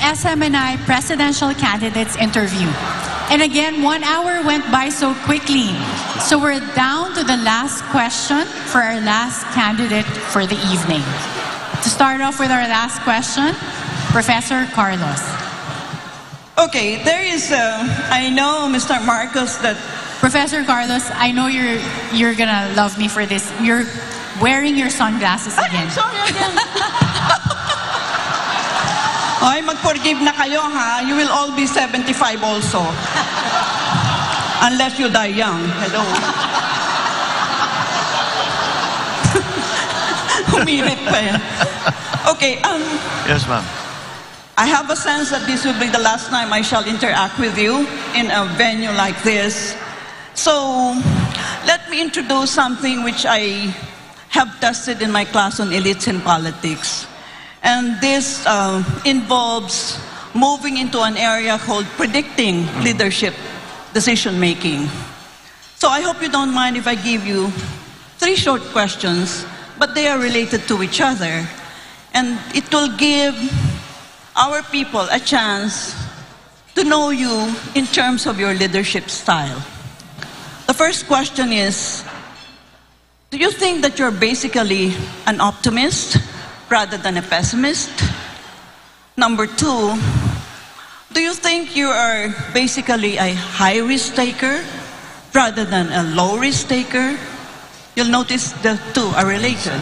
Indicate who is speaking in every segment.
Speaker 1: SMNI presidential candidates interview. And again, 1 hour went by so quickly. So we're down to the last question for our last candidate for the evening. To start off with our last question, Professor Carlos.
Speaker 2: Okay, there is, I know, Mr. Marcos, that...
Speaker 1: Professor Carlos, I know you're gonna love me for this. You're wearing your sunglasses again.
Speaker 2: Sorry again. Ay, mag-forgive na kayo, ha? You will all be 75 also. Unless you die young. Hello. Humirit pa yan. Okay,
Speaker 3: Yes, ma'am.
Speaker 2: I have a sense that this will be the last time I shall interact with you in a venue like this. So, let me introduce something which I have tested in my class on elites in politics. And this involves moving into an area called predicting leadership decision-making. So I hope you don't mind if I give you 3 short questions, but they are related to each other. And it will give our people a chance to know you in terms of your leadership style. The first question is, do you think that you're basically an optimist rather than a pessimist? Number 2, do you think you are basically a high-risk taker rather than a low-risk taker? You'll notice the 2 are related.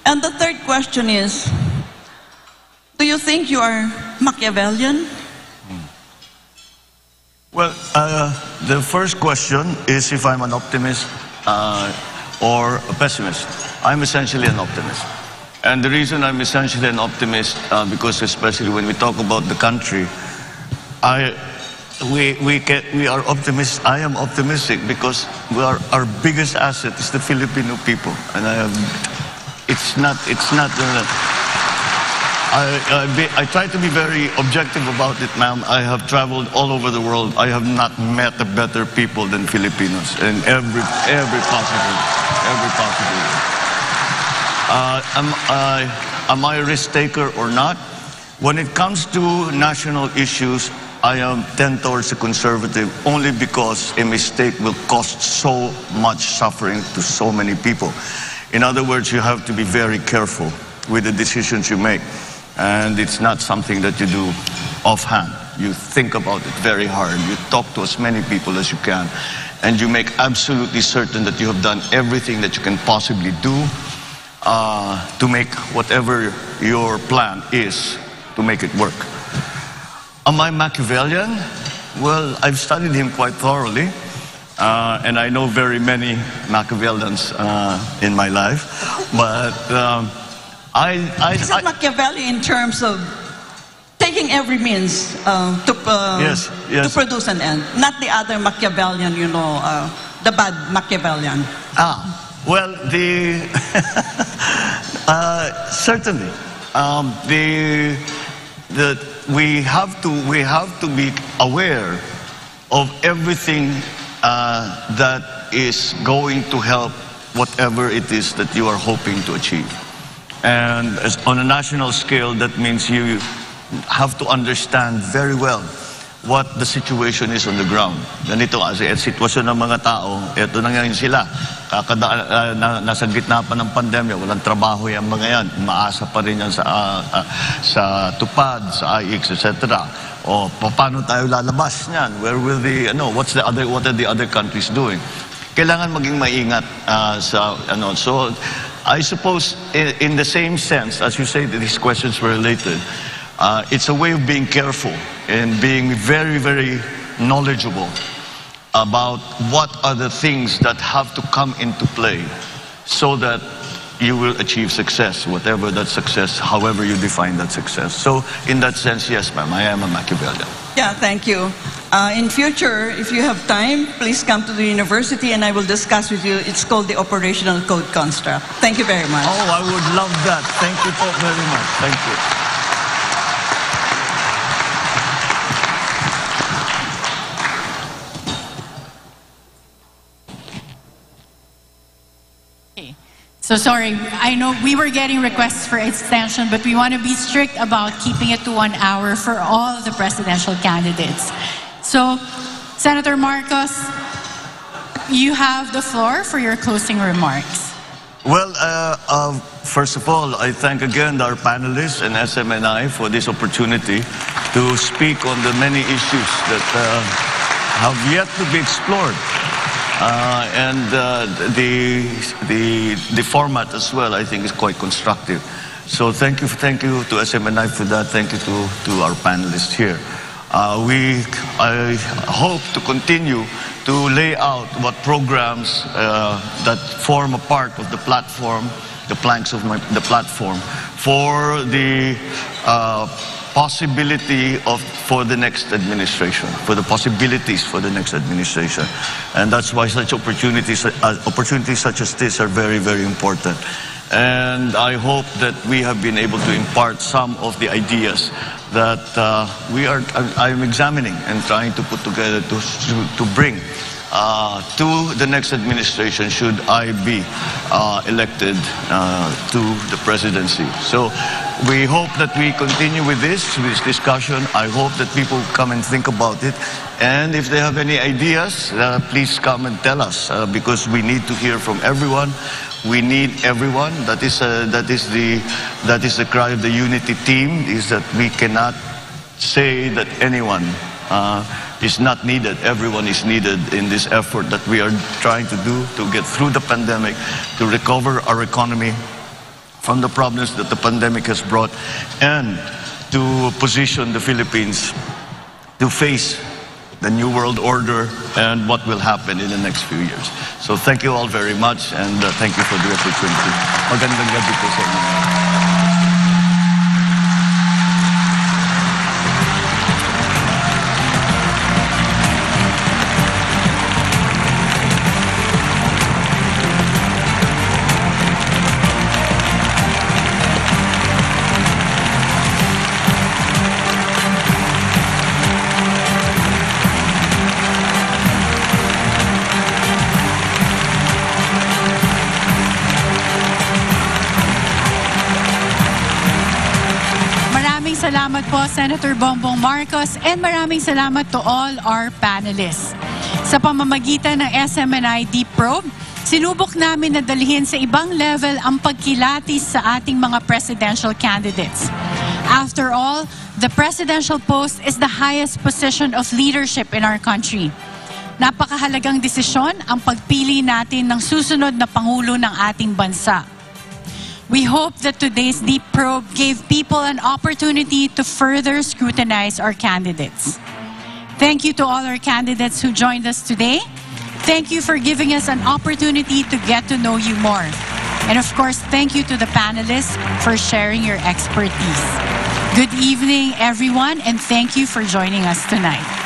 Speaker 2: And the third question is, do you think you are Machiavellian?
Speaker 3: Well, the first question is if I'm an optimist or a pessimist. I'm essentially an optimist. And the reason I'm essentially an optimist, because especially when we talk about the country, we are optimists. I am optimistic because our biggest asset is the Filipino people, and I try to be very objective about it, ma'am. I have traveled all over the world. I have not met a better people than Filipinos in every possible way. Am I a risk taker or not? When it comes to national issues, I tend towards the conservative only because a mistake will cost so much suffering to so many people. In other words, you have to be very careful with the decisions you make. And it's not something that you do offhand. You think about it very hard. You talk to as many people as you can. And you make absolutely certain that you have done everything that you can possibly do to make whatever your plan is, to make it work. Am I Machiavellian? Well, I've studied him quite thoroughly. And I know very many Machiavellians in my life. But
Speaker 2: is it Machiavelli in terms of taking every means to produce an end? Not the other Machiavellian, you know, the bad Machiavellian.
Speaker 3: Well, certainly. We have to be aware of everything that is going to help whatever it is that you are hoping to achieve. And on a national scale, that means you have to understand very well what the situation is on the ground. Ganito kasi sitwasyon ng mga tao, eto na ngayon sila. Nasa gitna pa ng pandemya, walang trabaho yung mga yan. Umaasa pa rin yan sa tupad, sa IX, etc. O paano tayo lalabas niyan? Where will what are the other countries doing? Kailangan maging maingat so I suppose in the same sense, as you say that these questions were related, it's a way of being careful and being very, very knowledgeable about what are the things that have to come into play so that you will achieve success, whatever that success, however you define that success. So in that sense, yes, ma'am, I am a Machiavellian.
Speaker 2: Yeah, thank you. In future, if you have time, please come to the university and I will discuss with you. It's called the Operational Code Construct. Thank you very much.
Speaker 3: Oh, I would love that. Thank you very much. Thank you.
Speaker 1: So sorry, I know we were getting requests for extension, but we want to be strict about keeping it to 1 hour for all the presidential candidates. So, Senator Marcos, you have the floor for your closing remarks.
Speaker 3: Well, first of all, I thank again our panelists and SMNI for this opportunity to speak on the many issues that have yet to be explored. The format as well, I think, is quite constructive. So thank you to SMNI for that. Thank you to our panelists here. I hope to continue to lay out what programs that form a part of the platform, the planks of the platform, for the possibility for the next administration, for the possibilities for the next administration. And that's why such opportunities such as this are very, very important. And I hope that we have been able to impart some of the ideas that I'm examining and trying to put together to bring to the next administration should I be elected to the presidency. So we hope that we continue with this discussion. I hope that people come and think about it. And if they have any ideas, please come and tell us, because we need to hear from everyone. We need everyone. That is the cry of the unity team, is that we cannot say that anyone is not needed. Everyone is needed in this effort that we are trying to do to get through the pandemic, to recover our economy from the problems that the pandemic has brought, and to position the Philippines to face the new world order and what will happen in the next few years. So thank you all very much, and thank you for the opportunity. Magandang gabi po sa inyo.
Speaker 1: Salamat po, Senator Bongbong Marcos, and maraming salamat to all our panelists. Sa pamamagitan ng SMNI Deep Probe, sinubok namin na dalhin sa ibang level ang pagkilatis sa ating mga presidential candidates. After all, the presidential post is the highest position of leadership in our country. Napakahalagang desisyon ang pagpili natin ng susunod na Pangulo ng ating bansa. We hope that today's Deep Probe gave people an opportunity to further scrutinize our candidates. Thank you to all our candidates who joined us today. Thank you for giving us an opportunity to get to know you more. And of course, thank you to the panelists for sharing your expertise. Good evening, everyone, and thank you for joining us tonight.